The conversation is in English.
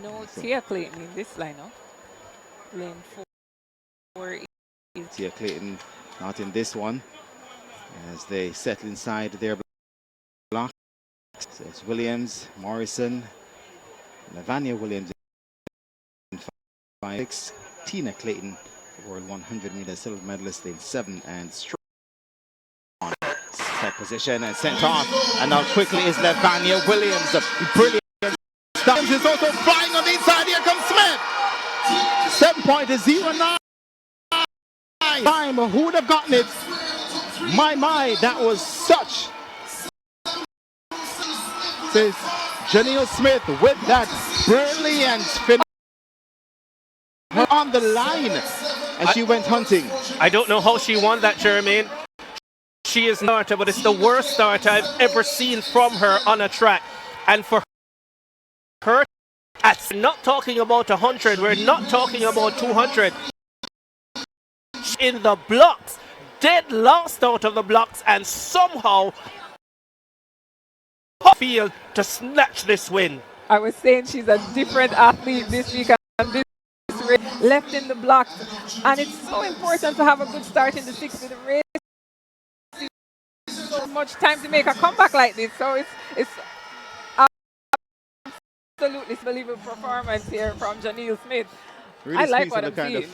No Tia Clayton in this lineup. Lane 4 is Tia Clayton not in this one as they settle inside their block. So it's Williams, Morrison, Lavanya Williams in 5-6, Tina Clayton, World 100-meter silver medalist in 7, and strong set position and sent off. And now quickly is Lavanya Williams. Brilliant. Williams is also flying on the inside. Here comes Smith. 7.09 time. Who would have gotten it? My, that was such. Says Jonielle Smith with that brilliant finish on the line and she went hunting. I don't know how she won that, Jermaine. She is not, but it's the worst start I've ever seen from her on a track. And for her, we're not talking about 100, we're not talking about 200. In the blocks, dead last out of the blocks, and somehow field to snatch this win. I was saying she's a different athlete this week, and this race left in the blocks. And it's so important to have a good start in the 6th of the race. So much time to make a comeback like this. So it's absolutely unbelievable performance here from Jonielle Smith. Really I like what I'm kind seeing. of